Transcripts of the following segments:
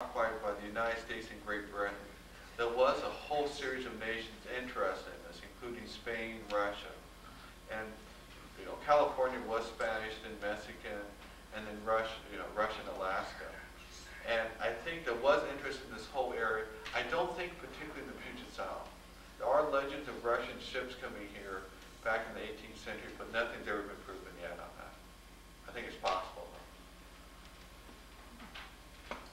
occupied by the United States and Great Britain, there was a whole series of nations interested in this, including Spain, Russia. And California was Spanish, then Mexican, and then Russian Alaska. And I think there was interest in this whole area. I don't think particularly in the Puget Sound. There are legends of Russian ships coming here back in the 18th century, but nothing's ever been proven yet on that. I think it's possible, though.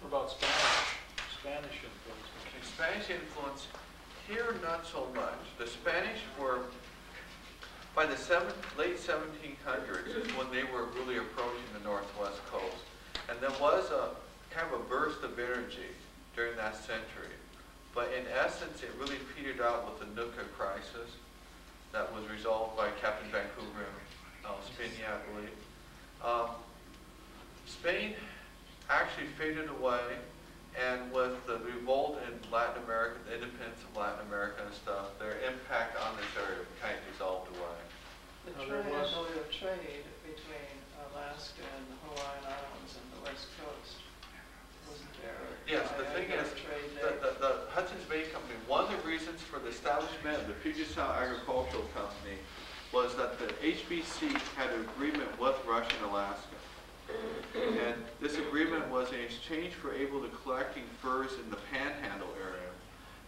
What about Spanish? Spanish influence? Spanish influence here, not so much. The Spanish were, by the late 1700s, is when they were really approaching the northwest coast. And there was a kind of a burst of energy during that century. But in essence, it really petered out with the Nootka crisis that was resolved by Captain Vancouver and Spinney, I believe. Spain actually faded away, and with the revolt in Latin America, the independence of Latin America and stuff, their impact on this area kind of dissolved away. The trade between Alaska and the Hawaiian Islands and the West Coast wasn't there. Yes, the thing is, the Hudson's Bay Company, one of the reasons for the establishment of the Puget Sound Agricultural Company was that the HBC had an agreement with Russia and Alaska. And this agreement was in exchange for able to collecting furs in the Panhandle area,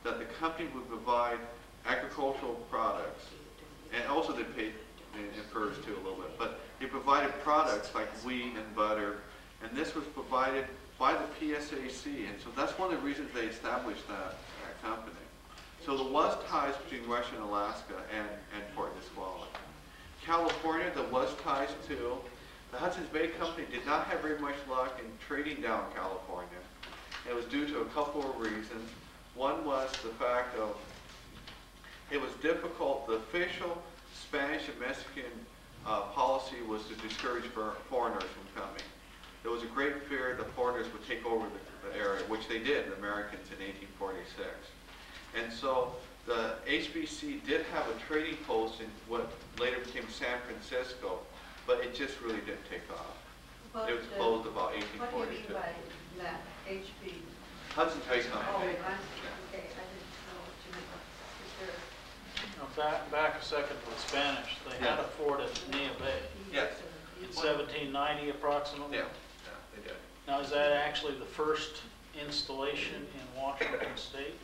that the company would provide agricultural products, and also they paid in furs too a little bit, but they provided products like wheat and butter, and this was provided by the PSAC, and so that's one of the reasons they established that company. So there was ties between Russia and Alaska and Port Nisqually. California, there was ties too. The Hudson's Bay Company did not have very much luck in trading down California. It was due to a couple of reasons. One was the fact of it was difficult. The official Spanish and Mexican policy was to discourage foreigners from coming. There was a great fear that foreigners would take over the area, which they did, the Americans, in 1846. And so the HBC did have a trading post in what later became San Francisco, but it just really didn't take off. But it was closed about 1842. What do you mean by that, HB? Hudson's Bay Company. Oh, okay, I didn't know what you meant. Is there... Now back a second to the Spanish. They had a fort at Nia Bay. Yes. In 1790 approximately? Yeah, they did. Now is that actually the first installation in Washington State?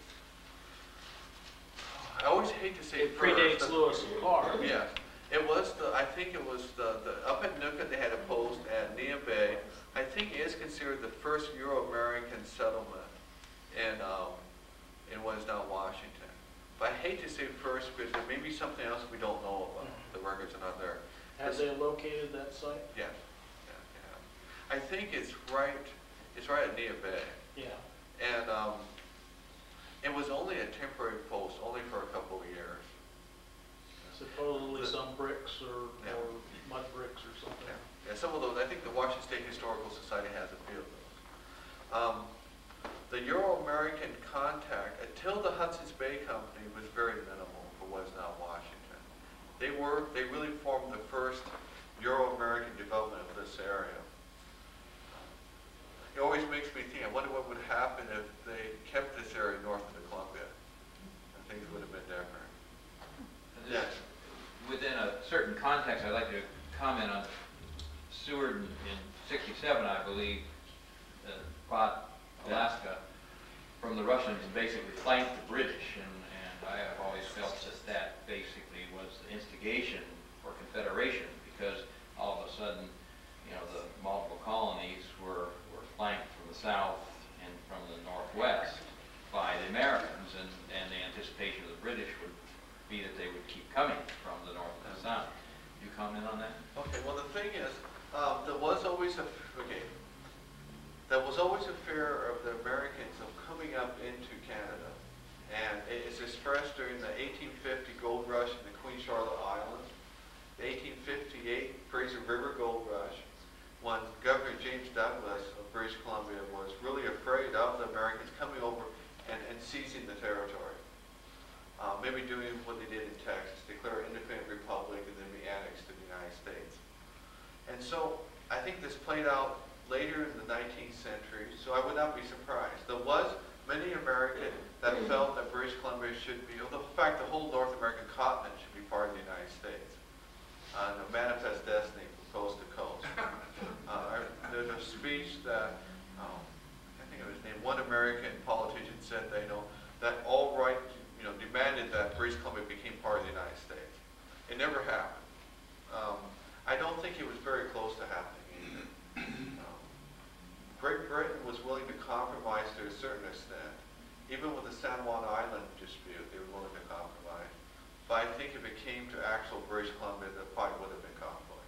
I always hate to say it predates Lewis and Clark. Yeah. It was I think it was up at Nootka they had a post at Nia Bay. I think it is considered the first Euro-American settlement in what is now Washington. But I hate to say first because there may be something else we don't know about. The records are not there. Have they located that site? Yeah. I think it's right at Nia Bay. Yeah. And it was only a temporary post, only for a couple of years. Supposedly some bricks or mud bricks or something. Yeah, some of those. I think the Washington State Historical Society has a few of those. The Euro-American contact, until the Hudson's Bay Company, was very minimal for what is now Washington. They really formed the first Euro-American development of this area. It always makes me think, I wonder what would happen if they kept this area north of the Columbia. And things would have been different. Yes. Within a certain context, I'd like to comment on Seward in '67, I believe, fought Alaska from the Russians and basically flanked the British, and I have always felt that basically was the instigation for Confederation, because all of a sudden, the multiple colonies were flanked from the south and from the northwest by the Americans, and the anticipation of the British would be that they would keep coming from the north and the south. Do you comment on that? Okay. Well, the thing is, there was always a fear of the Americans of coming up into Canada, and it's expressed during the 1850 gold rush in the Queen Charlotte Islands, the 1858 Fraser River gold rush, when Governor James Douglas of British Columbia was really afraid of the Americans coming over and seizing the territory. Maybe doing what they did in Texas, declare an independent republic and then be annexed to the United States. And so I think this played out later in the 19th century, so I would not be surprised. There was many Americans that felt that British Columbia should be, in fact, the whole North American continent should be part of the United States. The Manifest Destiny from coast to coast. There's a speech that, I think it was named, one American politician said that, that all right, demanded that British Columbia became part of the United States. It never happened. I don't think it was very close to happening either. Great Britain was willing to compromise to a certain extent. Even with the San Juan Island dispute, they were willing to compromise. But I think if it came to actual British Columbia, there probably would have been conflict.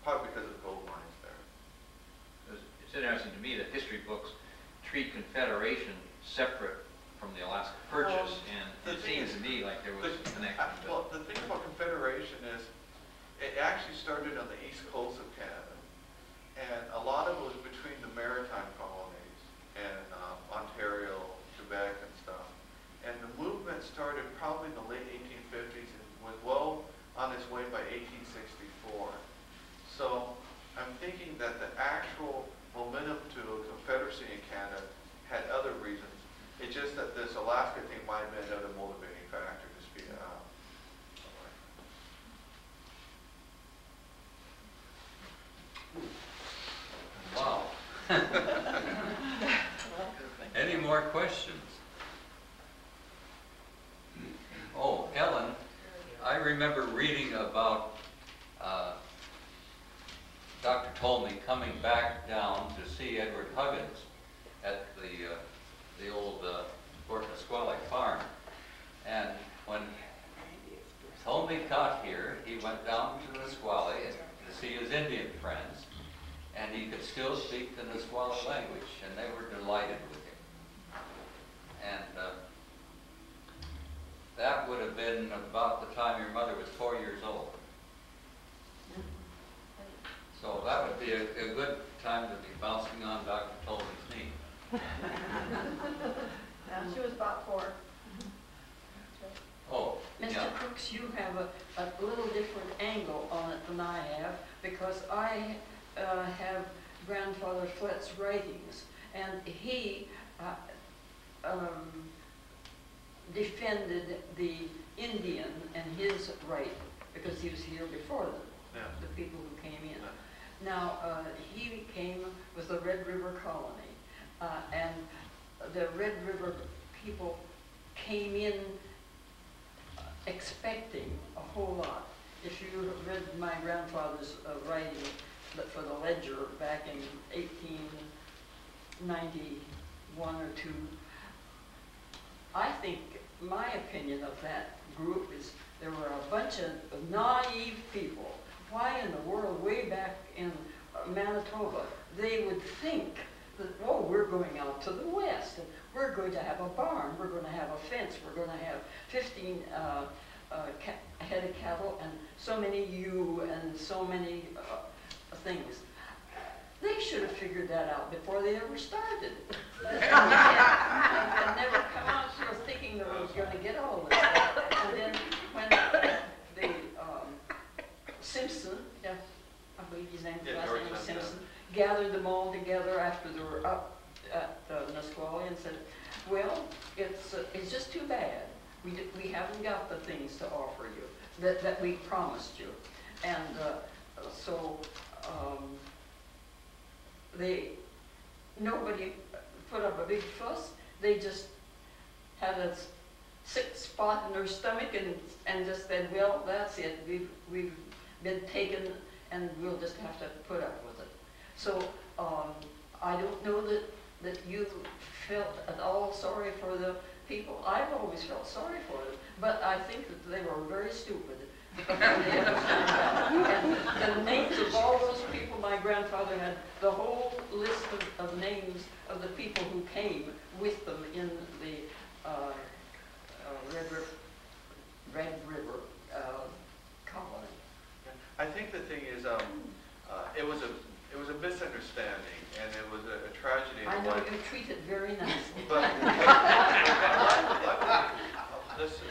Probably because of gold mines there. It's interesting to me that history books treat Confederation separate from the Alaska Purchase, and it seems to me like there was a connection. Well, the thing about Confederation is it actually started on the east coast of Canada, and a lot of it was between the maritime colonies and Ontario, Quebec, and stuff. And the movement started probably in the late 1850s and was well on its way by 1864. So I'm thinking that the actual momentum to a confederacy in Canada had other reasons. It's just that this Alaska thing might have been another motivating factor to speed it up. Wow. Any more questions? Oh, Ellen, I remember reading about Dr. Tolmie coming back down to see Edward Huggins at the old Fort Nisqually farm. And when Tolmie got here, he went down to Nisqually to see his Indian friends, and he could still speak the Nisqually language, and they were delighted with him. And that would have been about the time your mother was 4 years old. So that would be a good time to be bouncing on Dr. Tolmie's knee. She was about 4. Oh, Mr. yeah. Crooks, you have a little different angle on it than I have, because I have Grandfather Flett's writings, and he defended the Indian and his right, because he was here before them, Yeah. the people who came in. Yeah. Now, he came with the Red River Colony, and the Red River people came in expecting a whole lot. If you have read my grandfather's writing for the Ledger back in 1891 or 2, I think my opinion of that group is there were a bunch of naive people. Why in the world, way back in Manitoba, they would think that, oh, we're going out to the west, and we're going to have a barn, we're going to have a fence, we're going to have 15 head of cattle, and so many ewe, and so many things. They should have figured that out before they ever started. And never come out here thinking they were going to get all this stuff. And then when the Simpson, yeah, I believe his name, Yeah, last George name was Simpson. Simpson, gathered them all together after they were up at Nisqually and said, well, it's just too bad. We haven't got the things to offer you that we promised you. And so nobody put up a big fuss. They just had a sick spot in their stomach and just said, well, that's it. We've been taken, and we'll just have to put up with it. So I don't know that you felt at all sorry for the people. I've always felt sorry for them, but I think that they were very stupid. And the names of all those people, my grandfather had the whole list of names of the people who came with them in the Red River colony. I think the thing is, it was a misunderstanding, and it was a tragedy. I know you treat it very nicely. But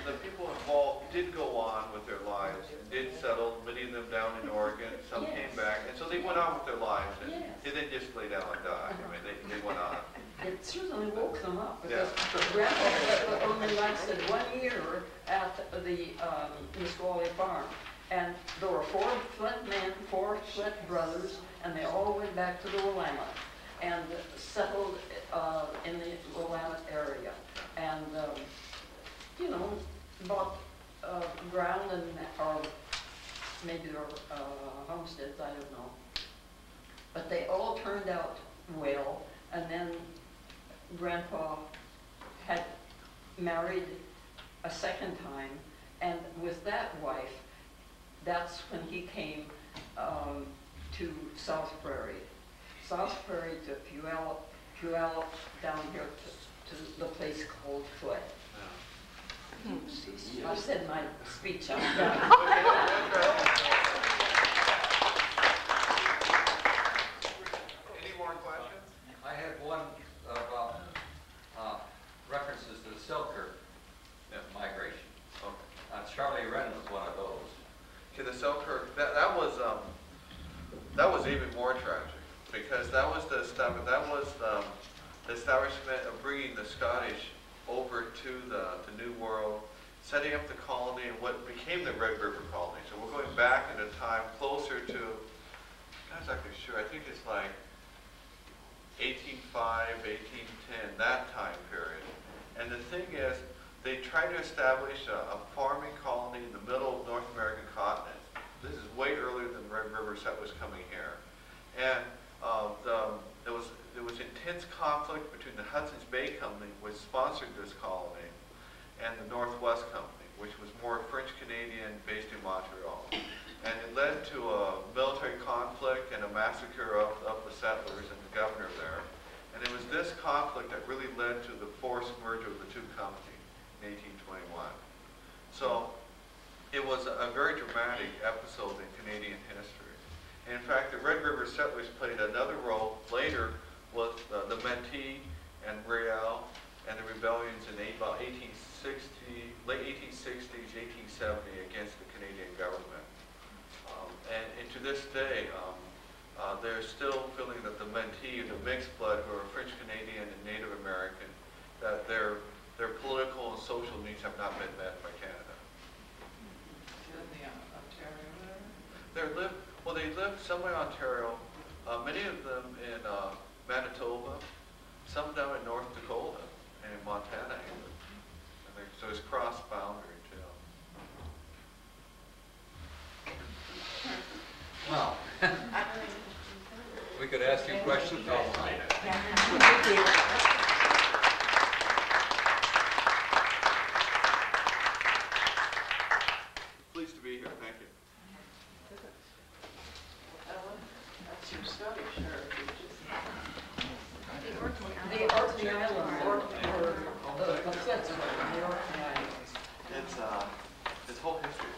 the people involved did go on with their lives and did settle, many of them down in Oregon, some came back, and so they went on with their lives, and Yes. they didn't just lay down and die. I mean, they went on. It certainly woke them up, Yeah. because Grandpa only lasted 1 year at the Nisqually farm. And there were 4 Flint men, 4 Flint brothers, and they all went back to the Willamette and settled in the Willamette area. And, you know, bought ground and, or maybe their homesteads, I don't know. But they all turned out well, and then Grandpa had married a second time, and with that wife, that's when he came to South Prairie. South Prairie to Puyallup, down here to the place called Foot. I've said my speech, I'm done. Any more questions? I had one about references to the Selkirk migration. Okay. Charlie Wren was one of those. To the Selkirk, that was even more tragic, because that was the establishment of bringing the Scottish over to the New World, setting up the colony and what became the Red River Colony. So we're going back in a time closer to, I'm not exactly sure, I think it's like 1805, 1810, that time period. And the thing is, they tried to establish a farming colony in the middle of North American continent. This is way earlier than Red River settlers coming here. And there was intense conflict between the Hudson's Bay Company, which sponsored this colony, and the Northwest Company, which was more French-Canadian based in Montreal. And it led to a military conflict and a massacre of the settlers and the governor there. And it was this conflict that really led to the forced merger of the two companies in 1821. So it was a very dramatic episode in Canadian history. And in fact, the Red River settlers played another role later with the Métis and Riel and the rebellions in about 1860, late 1860s, 1870 against the Canadian government. And to this day, they're still feeling that the Métis, the mixed blood, who are French Canadian and Native American, that their political and social needs have not been met by Canada. In the Ontario area? They live somewhere in Ontario, many of them in Manitoba, some down in North Dakota, and in Montana even. So it's cross-boundary too. Well, we could ask you questions all night. Pleased to be here, thank you. Ellen, that's your Scottish heritage, The Orkney Islands, or the Flint's, the Orkney Islands. It's whole history.